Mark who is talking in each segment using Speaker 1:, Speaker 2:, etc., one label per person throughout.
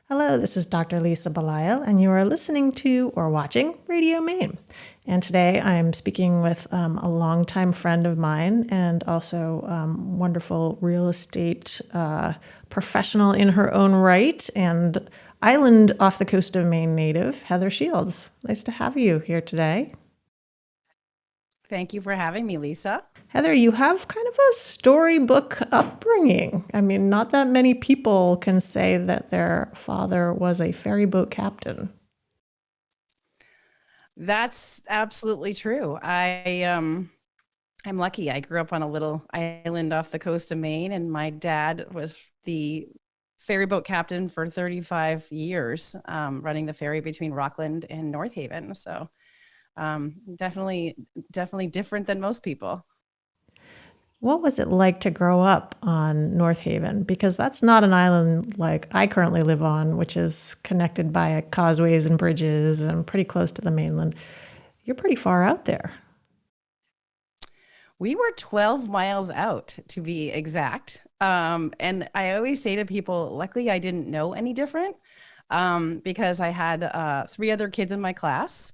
Speaker 1: Hello, this is Dr. Lisa Belisle, and you are listening to or watching Radio Maine. And today I'm speaking with a longtime friend of mine and also wonderful real estate professional in her own right and island off the coast of Maine native, Heather Shields. Nice to have you here today.
Speaker 2: Thank you for having me, Lisa.
Speaker 1: Heather, you have kind of a storybook upbringing. I mean, not that many people can say that their father was a ferry boat captain.
Speaker 2: That's absolutely true. I'm lucky. I grew up on a little island off the coast of Maine, and my dad was the ferry boat captain for 35 years, running the ferry between Rockland and North Haven. So definitely different than most people.
Speaker 1: What was it like to grow up on North Haven? Because that's not an island like I currently live on, which is connected by causeways and bridges and pretty close to the mainland. You're pretty far out there.
Speaker 2: We were 12 miles out, to be exact. And I always say to people, luckily I didn't know any different, because I had 3 other kids in my class.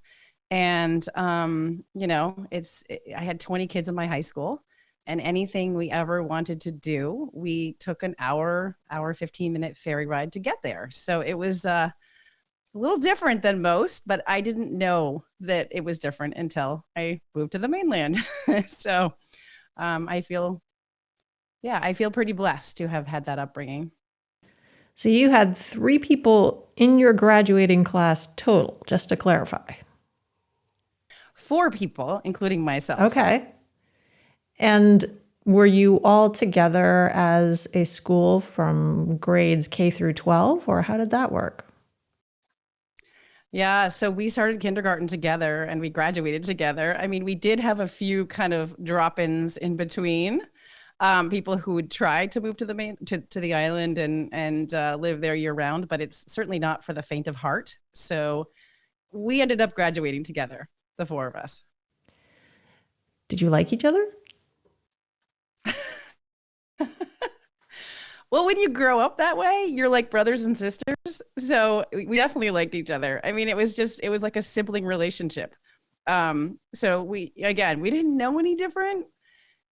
Speaker 2: And, I had 20 kids in my high school. And anything we ever wanted to do, we took an hour, 15-minute ferry ride to get there. So it was a little different than most, but I didn't know that it was different until I moved to the mainland. So I feel pretty blessed to have had that upbringing.
Speaker 1: So you had 3 people in your graduating class total, just to clarify.
Speaker 2: 4 people, including myself.
Speaker 1: Okay. And were you all together as a school from grades K through 12, or how did that work?
Speaker 2: Yeah, so we started kindergarten together and we graduated together. I mean, we did have a few kind of drop-ins in between, people who would try to move to the island and live there year round, but it's certainly not for the faint of heart. So we ended up graduating together, the 4 of us.
Speaker 1: Did you like each other?
Speaker 2: Well, when you grow up that way, you're like brothers and sisters. So we definitely liked each other. I mean, it was like a sibling relationship. So we didn't know any different.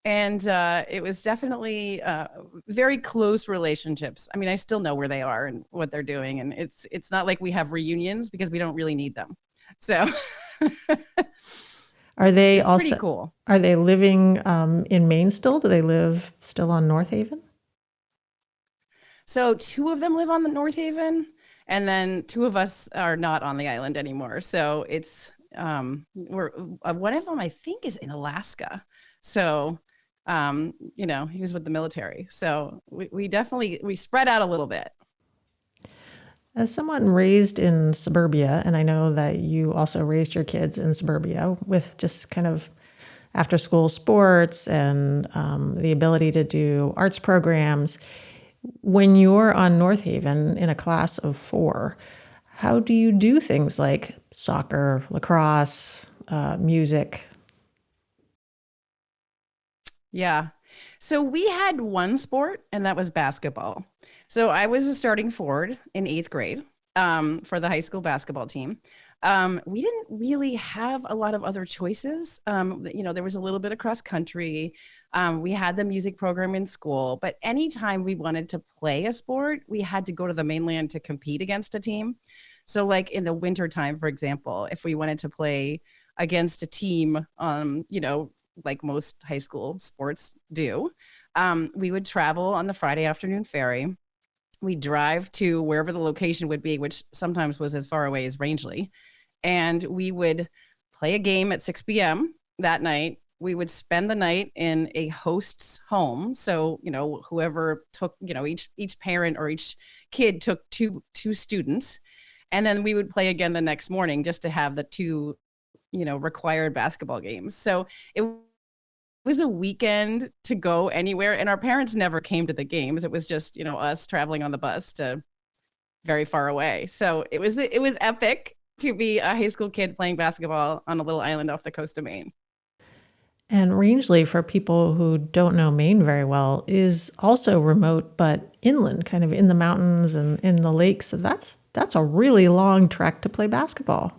Speaker 2: And it was definitely very close relationships. I mean, I still know where they are and what they're doing. And it's not like we have reunions because we don't really need them. So
Speaker 1: Are they
Speaker 2: it's
Speaker 1: also
Speaker 2: pretty cool.
Speaker 1: Are they living in Maine still? Do they live still on North Haven?
Speaker 2: So 2 of them live on the North Haven, and then 2 of us are not on the island anymore. So it's we're one of them I think is in Alaska. So he was with the military. So we spread out a little bit.
Speaker 1: As someone raised in suburbia, and I know that you also raised your kids in suburbia with just kind of after school sports and the ability to do arts programs. When you're on North Haven in a class of 4, how do you do things like soccer, lacrosse, music?
Speaker 2: Yeah. So we had one sport, and that was basketball. So I was a starting forward in 8th grade, for the high school basketball team. We didn't really have a lot of other choices. There was a little bit of cross country. We had the music program in school, but anytime we wanted to play a sport, we had to go to the mainland to compete against a team. So like in the winter time, for example, if we wanted to play against a team, like most high school sports do, we would travel on the Friday afternoon ferry. We'd drive to wherever the location would be, which sometimes was as far away as Rangeley. And we would play a game at 6 p.m. that night. We would spend the night in a host's home. So, whoever took, each parent or each kid took two students. And then we would play again the next morning just to have the 2, required basketball games. So it was a weekend to go anywhere. And our parents never came to the games. It was just, us traveling on the bus to very far away. So it was epic to be a high school kid playing basketball on a little island off the coast of Maine.
Speaker 1: And Rangeley, for people who don't know Maine very well, is also remote but inland, kind of in the mountains and in the lakes. So that's a really long trek to play basketball.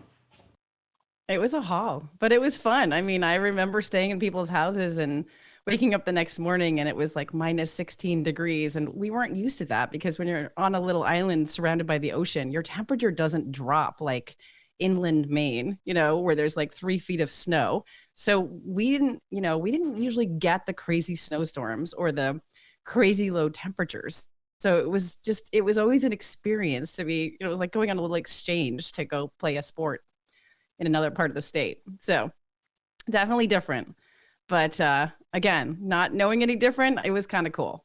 Speaker 2: It was a haul, but it was fun. I mean, I remember staying in people's houses and waking up the next morning and it was like minus 16 degrees. And we weren't used to that because when you're on a little island surrounded by the ocean, your temperature doesn't drop like inland Maine, where there's like 3 feet of snow. So we didn't usually get the crazy snowstorms or the crazy low temperatures. So it was always an experience to be, it was like going on a little exchange to go play a sport in another part of the state. So definitely different. But again, not knowing any different, it was kind of cool.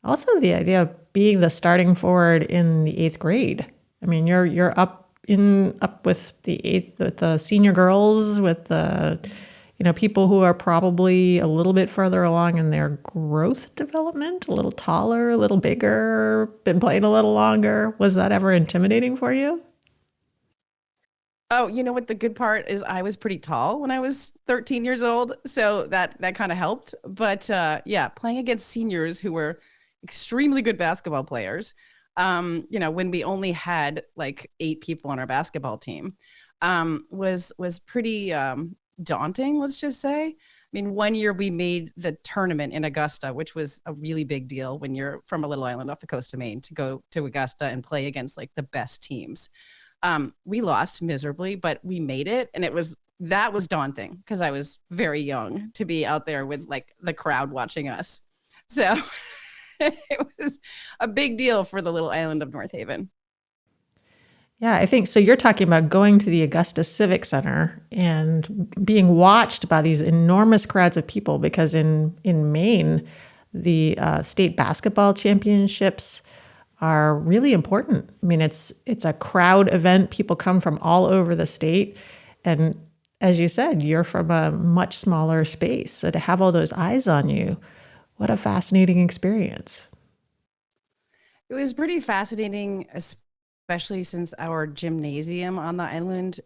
Speaker 1: Also, the idea of being the starting forward in the eighth grade. I mean, you're up with the senior girls, with the people who are probably a little bit further along in their growth development, a little taller, a little bigger, been playing a little longer. Was that ever intimidating for you?
Speaker 2: Oh, you know what the good part is? I was pretty tall when I was 13 years old, so that kind of helped. But yeah, playing against seniors who were extremely good basketball players, when we only had like 8 people on our basketball team, was pretty daunting. Let's just say. I mean, one year we made the tournament in Augusta, which was a really big deal when you're from a little island off the coast of Maine to go to Augusta and play against like the best teams. We lost miserably, but we made it. And that was daunting because I was very young to be out there with like the crowd watching us. So it was a big deal for the little island of North Haven.
Speaker 1: Yeah, I think so. You're talking about going to the Augusta Civic Center and being watched by these enormous crowds of people because in Maine, the state basketball championships are really important. I mean, it's a crowd event. People come from all over the state, and as you said, you're from a much smaller space. So to have all those eyes on you, what a fascinating experience.
Speaker 2: It was pretty fascinating, especially since our gymnasium on the island,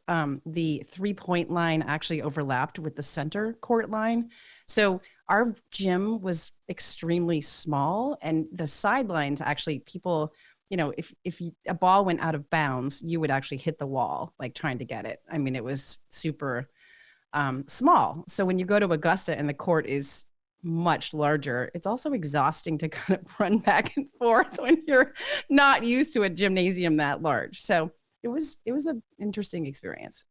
Speaker 2: the 3-point line actually overlapped with the center court line. So our gym was extremely small, and the sidelines actually, people, a ball went out of bounds, you would actually hit the wall, like trying to get it. I mean, it was super small. So when you go to Augusta and the court is much larger, it's also exhausting to kind of run back and forth when you're not used to a gymnasium that large. So it was an interesting experience.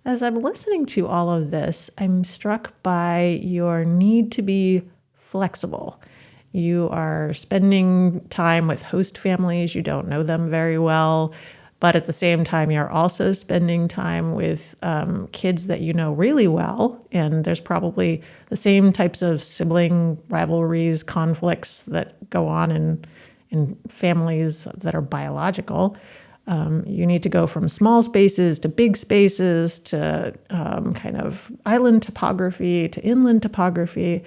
Speaker 1: As I'm listening to all of this, I'm struck by your need to be flexible. You are spending time with host families, you don't know them very well, but at the same time, you're also spending time with kids that you know really well. And there's probably the same types of sibling rivalries, conflicts that go on in families that are biological. You need to go from small spaces to big spaces to kind of island topography to inland topography.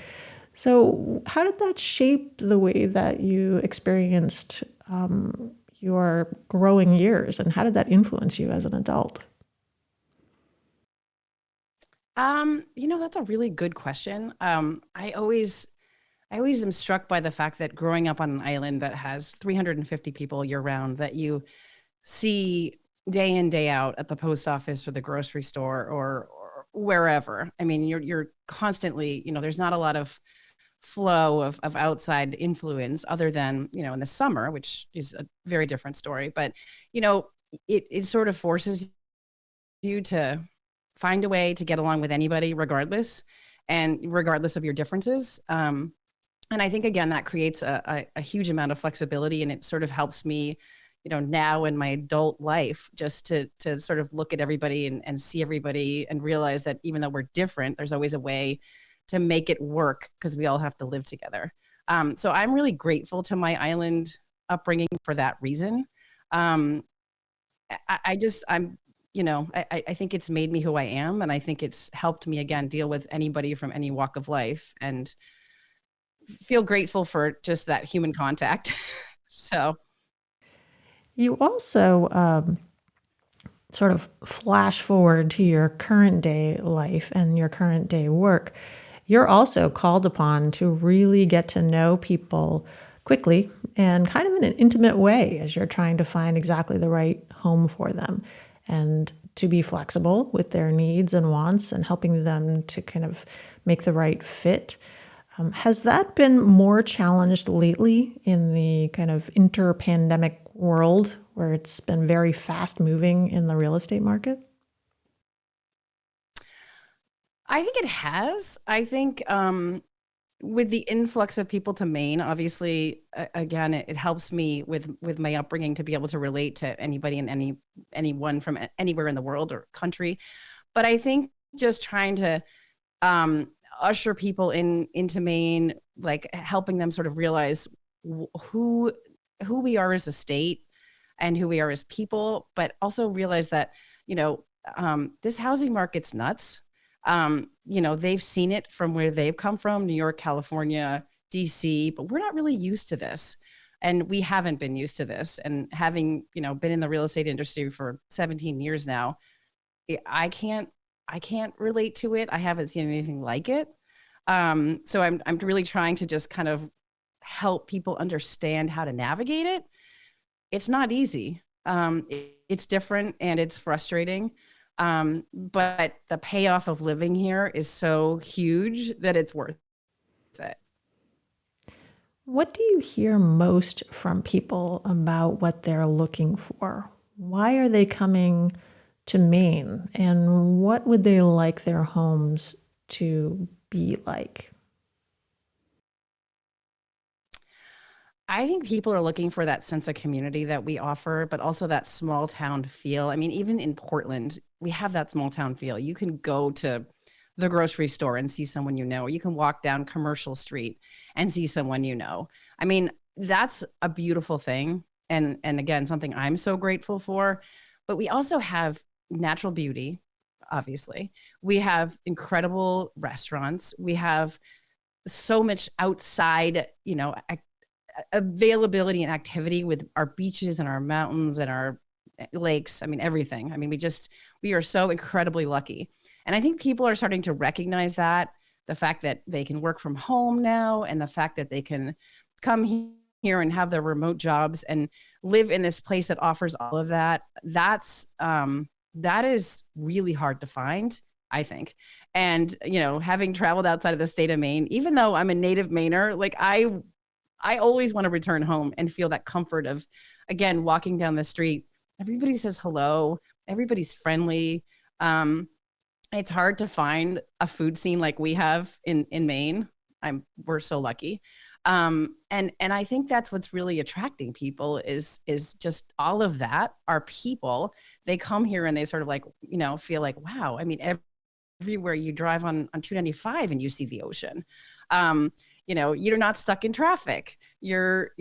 Speaker 1: So, how did that shape the way that you experienced your growing years, and how did that influence you as an adult?
Speaker 2: That's a really good question. I always am struck by the fact that growing up on an island that has 350 people year round, that you see day in, day out at the post office or the grocery store or wherever. I mean, you're constantly, there's not a lot of flow of outside influence other than, in the summer, which is a very different story. But, you know, it sort of forces you to find a way to get along with anybody regardless, and regardless of your differences. And I think again that creates a huge amount of flexibility, and it sort of helps me, now in my adult life, just to sort of look at everybody and see everybody and realize that even though we're different, there's always a way to make it work because we all have to live together. So I'm really grateful to my island upbringing for that reason. Um, I think it's made me who I am, and I think it's helped me again deal with anybody from any walk of life and feel grateful for just that human contact. So
Speaker 1: You also sort of flash forward to your current day life and your current day work, you're also called upon to really get to know people quickly and kind of in an intimate way as you're trying to find exactly the right home for them, and to be flexible with their needs and wants and helping them to kind of make the right fit. Has that been more challenged lately in the kind of inter-pandemic world where it's been very fast moving in the real estate market?
Speaker 2: I think it has. I think with the influx of people to Maine, obviously, again, it helps me with my upbringing to be able to relate to anybody and anyone from anywhere in the world or country. But I think just trying to um, usher people into Maine, like helping them sort of realize who we are as a state and who we are as people, but also realize that, you know, this housing market's nuts. They've seen it from where they've come from, New York, California, DC, but we're not really used to this. And we haven't been used to this. And having, been in the real estate industry for 17 years now, I can't relate to it. I haven't seen anything like it. So I'm really trying to just kind of help people understand how to navigate it. It's not easy. It's different and it's frustrating. But the payoff of living here is so huge that it's worth it.
Speaker 1: What do you hear most from people about what they're looking for? Why are they coming to Maine? And what would they like their homes to be like?
Speaker 2: I think people are looking for that sense of community that we offer, but also that small town feel. I mean, even in Portland, we have that small town feel. You can go to the grocery store and see someone you know, or you can walk down Commercial Street and see someone you know. I mean, that's a beautiful thing. And again, something I'm so grateful for. But we also have natural beauty, obviously. We have incredible restaurants. We have so much outside, availability and activity with our beaches and our mountains and our lakes. I mean, everything. I mean, we are so incredibly lucky. And I think people are starting to recognize that, the fact that they can work from home now and the fact that they can come here and have their remote jobs and live in this place that offers all of that. That is really hard to find, I think. And, having traveled outside of the state of Maine, even though I'm a native Mainer, like I always want to return home and feel that comfort of, again, walking down the street. Everybody says hello. Everybody's friendly. It's hard to find a food scene like we have in Maine. We're so lucky. And I think that's what's really attracting people is just all of that. Our people, they come here and they sort of like, feel like, wow. I mean, everywhere you drive on 295 and you see the ocean. You're not stuck in traffic. You're,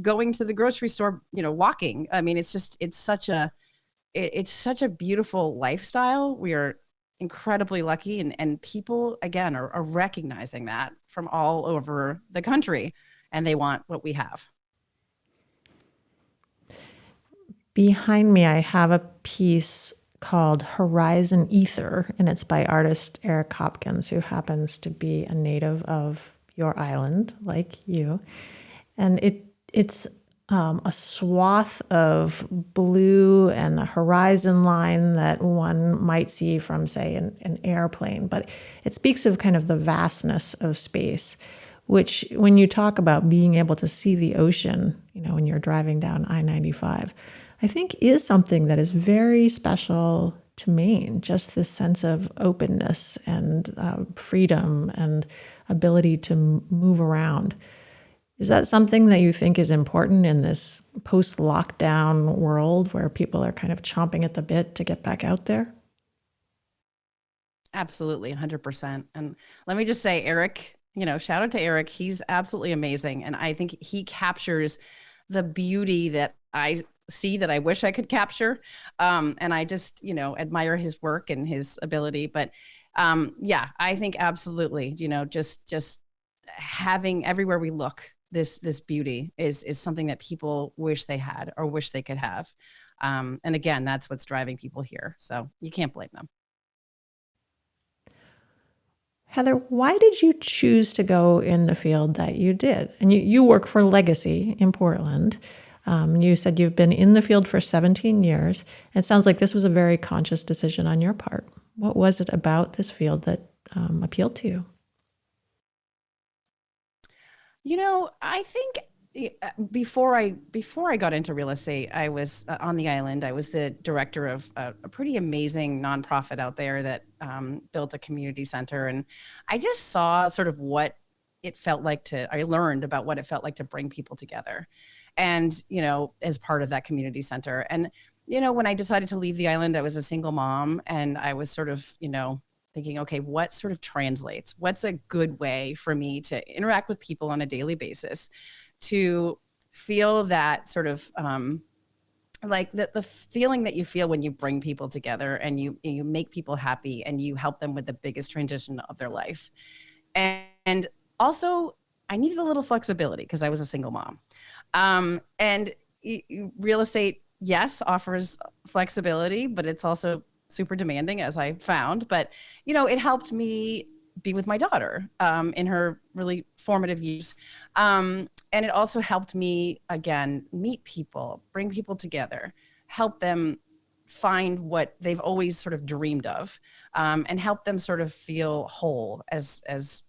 Speaker 2: going to the grocery store, walking. I mean, it's such a beautiful lifestyle. We are incredibly lucky and people again are recognizing that from all over the country and they want what we have.
Speaker 1: Behind me, I have a piece called Horizon Ether, and it's by artist Eric Hopkins, who happens to be a native of your island, like you. And it's a swath of blue and a horizon line that one might see from, say, an airplane. But it speaks of kind of the vastness of space, which when you talk about being able to see the ocean, when you're driving down I-95, I think is something that is very special to Maine, just this sense of openness and freedom and ability to move around. Is that something that you think is important in this post-lockdown world where people are kind of chomping at the bit to get back out there?
Speaker 2: Absolutely, 100%. And let me just say, Eric, shout out to Eric. He's absolutely amazing. And I think he captures the beauty that I see that I wish I could capture. And I just, admire his work and his ability. But yeah, I think absolutely, just having everywhere we look, this beauty is something that people wish they had or wish they could have. And again, that's what's driving people here. So you can't blame them.
Speaker 1: Heather, why did you choose to go in the field that you did? And you work for Legacy in Portland. You said you've been in the field for 17 years. It sounds like this was a very conscious decision on your part. What was it about this field that appealed to you?
Speaker 2: I think before I got into real estate, I was on the island. I was the director of a pretty amazing nonprofit out there that built a community center, and I just saw sort of what it felt like I learned about what it felt like to bring people together, and as part of that community center. And when I decided to leave the island, I was a single mom, and I was sort of thinking, okay, what sort of translates? What's a good way for me to interact with people on a daily basis, to feel that sort of like the feeling that you feel when you bring people together and you make people happy and you help them with the biggest transition of their life. And also, I needed a little flexibility because I was a single mom. And real estate, yes, offers flexibility, but it's also super demanding, as I found. But it helped me be with my daughter in her really formative years, and it also helped me again meet people, bring people together, help them find what they've always sort of dreamed of, and help them sort of feel whole as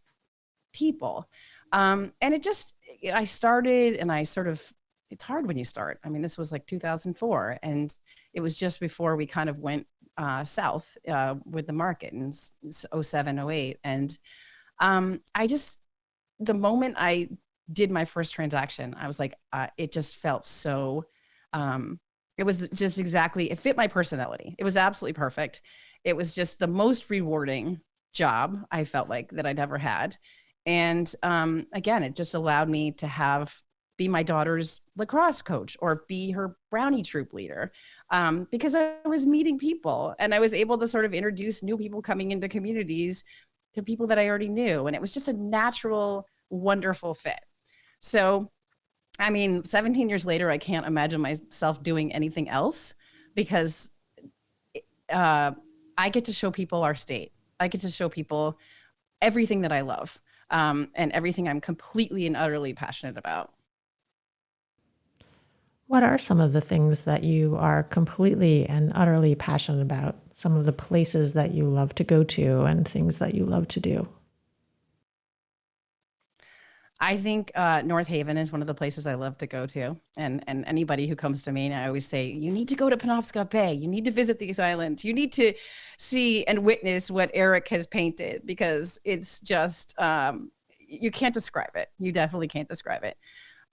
Speaker 2: people. And I started, and I sort of, it's hard when you start. I mean, this was like 2004, and it was just before we kind of went south with the market in 07, 08. And the moment I did my first transaction, I was like, it just felt so, it was just exactly, it fit my personality. It was absolutely perfect. It was just the most rewarding job I felt like that I'd ever had. And again, it just allowed me to be my daughter's lacrosse coach or be her brownie troop leader, because I was meeting people and I was able to sort of introduce new people coming into communities to people that I already knew. And it was just a natural, wonderful fit. So, I mean, 17 years later, I can't imagine myself doing anything else, because I get to show people our state. I get to show people everything that I love, and everything I'm completely and utterly passionate about.
Speaker 1: What are some of the things that you are completely and utterly passionate about? Some of the places that you love to go to and things that you love to do?
Speaker 2: I think North Haven is one of the places I love to go to. And anybody who comes to Maine, I always say, you need to go to Penobscot Bay. You need to visit these islands. You need to see and witness what Eric has painted, because it's just, you can't describe it. You definitely can't describe it.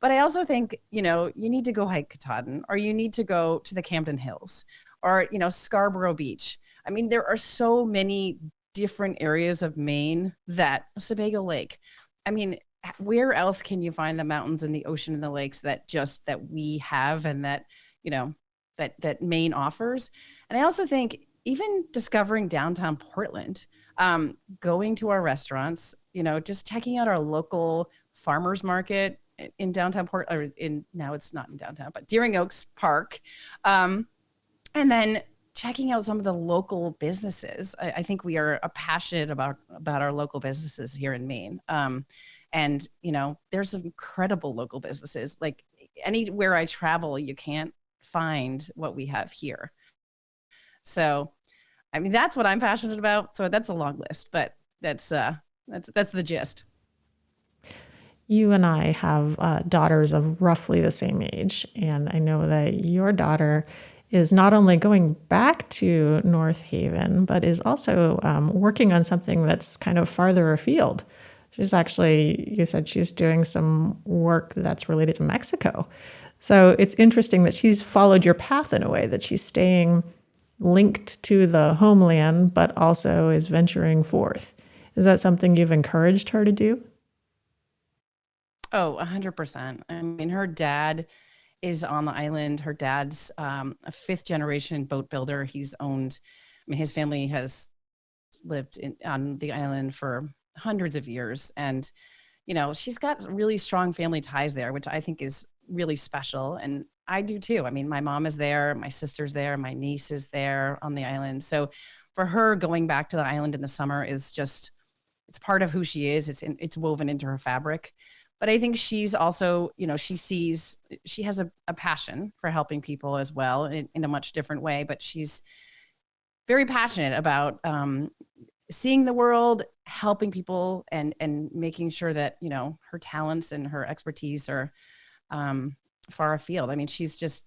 Speaker 2: But I also think, you need to go hike Katahdin, or you need to go to the Camden Hills, or, Scarborough Beach. I mean, there are so many different areas of Maine, that Sebago Lake. I mean, where else can you find the mountains and the ocean and the lakes that we have, and that, that Maine offers? And I also think even discovering downtown Portland, going to our restaurants, just checking out our local farmers market in downtown Portland, now it's not in downtown, but Deering Oaks Park. And then checking out some of the local businesses. I think we are passionate about our local businesses here in Maine. And, there's some incredible local businesses. Like, anywhere I travel, you can't find what we have here. So, I mean, that's what I'm passionate about. So that's a long list, but that's the gist.
Speaker 1: You and I have daughters of roughly the same age, and I know that your daughter is not only going back to North Haven, but is also working on something that's kind of farther afield. She's actually, you said she's doing some work that's related to Mexico. So it's interesting that she's followed your path in a way, that she's staying linked to the homeland, but also is venturing forth. Is that something you've encouraged her to do?
Speaker 2: Oh, 100%. I mean, her dad is on the island. Her dad's a fifth generation boat builder. His family has lived on the island for hundreds of years. And, she's got really strong family ties there, which I think is really special. And I do too. I mean, my mom is there, my sister's there, my niece is there on the island. So for her, going back to the island in the summer is just, it's part of who she is. It's woven into her fabric. But I think she's also, she has a passion for helping people as well in a much different way, but she's very passionate about seeing the world, helping people, and making sure that her talents and her expertise are far afield. I mean, she's just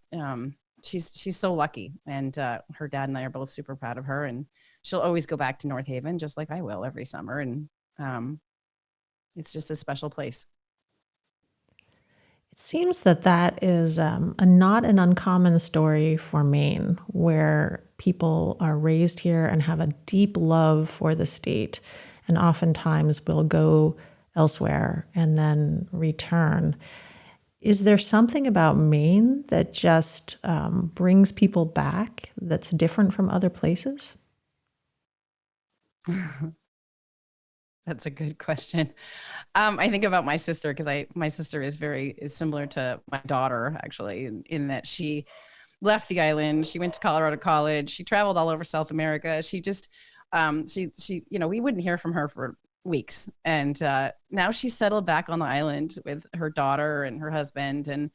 Speaker 2: she's so lucky, and her dad and I are both super proud of her, and she'll always go back to North Haven just like I will every summer, and it's just a special place.
Speaker 1: It seems that that is a not an uncommon story for Maine, where people are raised here and have a deep love for the state, and oftentimes will go elsewhere and then return. Is there something about Maine that just brings people back that's different from other places?
Speaker 2: That's a good question. I think about my sister because my sister is similar to my daughter actually in that she left the island. She went to Colorado College. She traveled all over South America. She just we wouldn't hear from her for weeks, and now she's settled back on the island with her daughter and her husband. And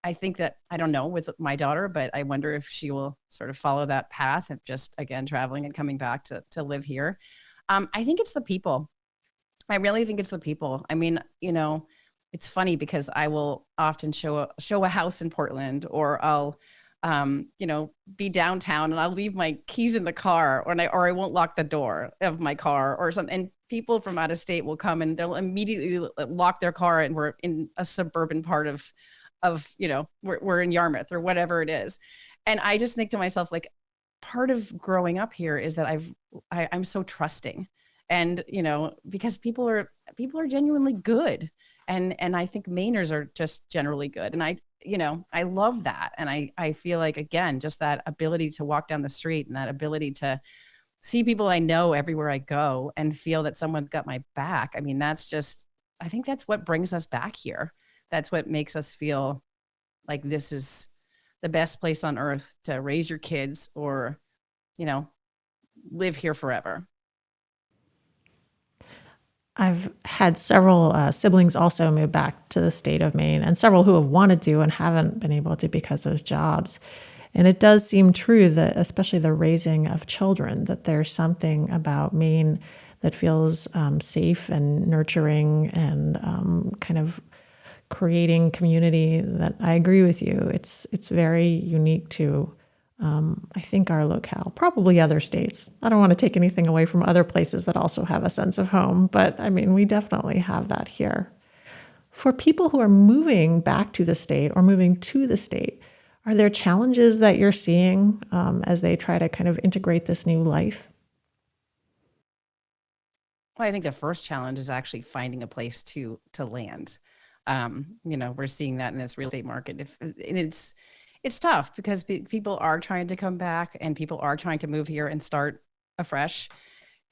Speaker 2: I think that, I don't know with my daughter, but I wonder if she will sort of follow that path of just again traveling and coming back to live here. I think it's the people. I really think it's the people. I mean, it's funny because I will often show a house in Portland, or I'll be downtown and I'll leave my keys in the car, or I won't lock the door of my car or something. And people from out of state will come and they'll immediately lock their car, and we're in a suburban part of we're in Yarmouth or whatever it is. And I just think to myself, like, part of growing up here is that I'm so trusting, and because people are genuinely good, and I think Mainers are just generally good, and I love that. And I feel like, again, just that ability to walk down the street and that ability to see people I know everywhere I go and feel that someone's got my back. I mean, I think that's what brings us back here. That's what makes us feel like this is the best place on earth to raise your kids, or, live here forever.
Speaker 1: I've had several siblings also move back to the state of Maine, and several who have wanted to and haven't been able to because of jobs. And it does seem true that, especially the raising of children, that there's something about Maine that feels safe and nurturing and kind of creating community. That I agree with you. It's very unique to, I think, our locale, probably other states. I don't want to take anything away from other places that also have a sense of home, but I mean, we definitely have that here. For people who are moving back to the state or moving to the state, are there challenges that you're seeing as they try to kind of integrate this new life?
Speaker 2: Well, I think the first challenge is actually finding a place to land. We're seeing that in this real estate market. And it's tough because people are trying to come back, and people are trying to move here and start afresh.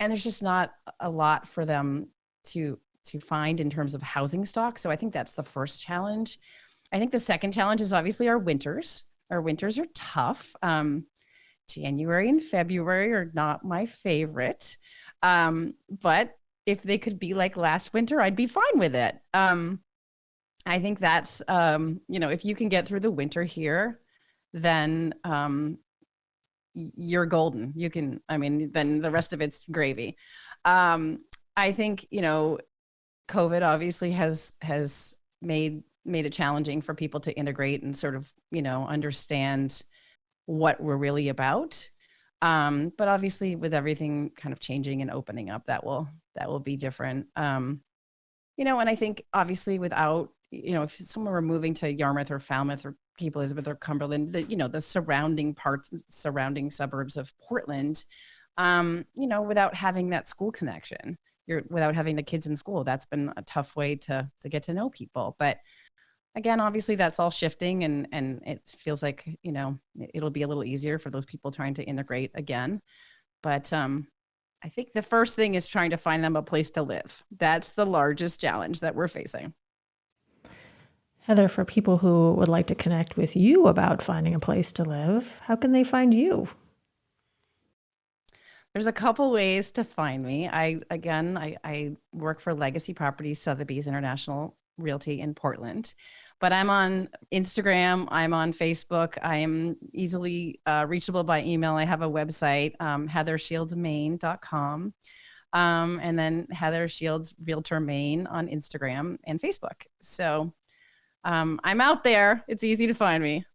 Speaker 2: And there's just not a lot for them to find in terms of housing stock. So I think that's the first challenge. I think the second challenge is obviously our winters. Our winters are tough. January and February are not my favorite. But if they could be like last winter, I'd be fine with it. I think that's, if you can get through the winter here, then you're golden. Then the rest of it's gravy. I think, COVID obviously has made it challenging for people to integrate and sort of, understand what we're really about. But obviously with everything kind of changing and opening up, that will be different. And I think obviously without, if someone were moving to Yarmouth or Falmouth or Cape Elizabeth or Cumberland, the surrounding suburbs of Portland, without having that school connection, without having the kids in school, that's been a tough way to get to know people. But again, obviously that's all shifting, and it feels like, it'll be a little easier for those people trying to integrate again. But I think the first thing is trying to find them a place to live. That's the largest challenge that we're facing.
Speaker 1: Heather, for people who would like to connect with you about finding a place to live, how can they find you?
Speaker 2: There's a couple ways to find me. I work for Legacy Properties Sotheby's International Realty in Portland, but I'm on Instagram. I'm on Facebook. I am easily reachable by email. I have a website, heathershieldsmaine.com, and then Heather Shields Realtor Maine on Instagram and Facebook. So I'm out there. It's easy to find me.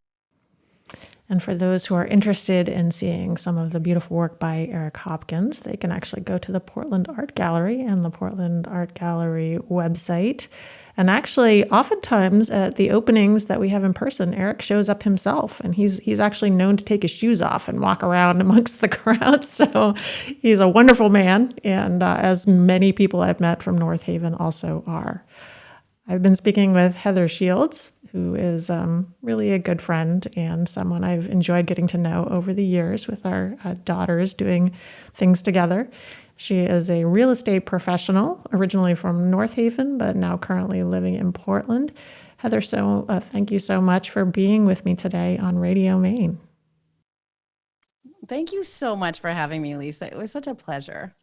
Speaker 1: And for those who are interested in seeing some of the beautiful work by Eric Hopkins, they can actually go to the Portland Art Gallery and the Portland Art Gallery website. And actually, oftentimes at the openings that we have in person, Eric shows up himself, and he's actually known to take his shoes off and walk around amongst the crowd. So he's a wonderful man, and as many people I've met from North Haven also are. I've been speaking with Heather Shields, who is really a good friend and someone I've enjoyed getting to know over the years with our daughters doing things together. She is a real estate professional, originally from North Haven, but now currently living in Portland. Heather, thank you so much for being with me today on Radio Maine.
Speaker 2: Thank you so much for having me, Lisa. It was such a pleasure.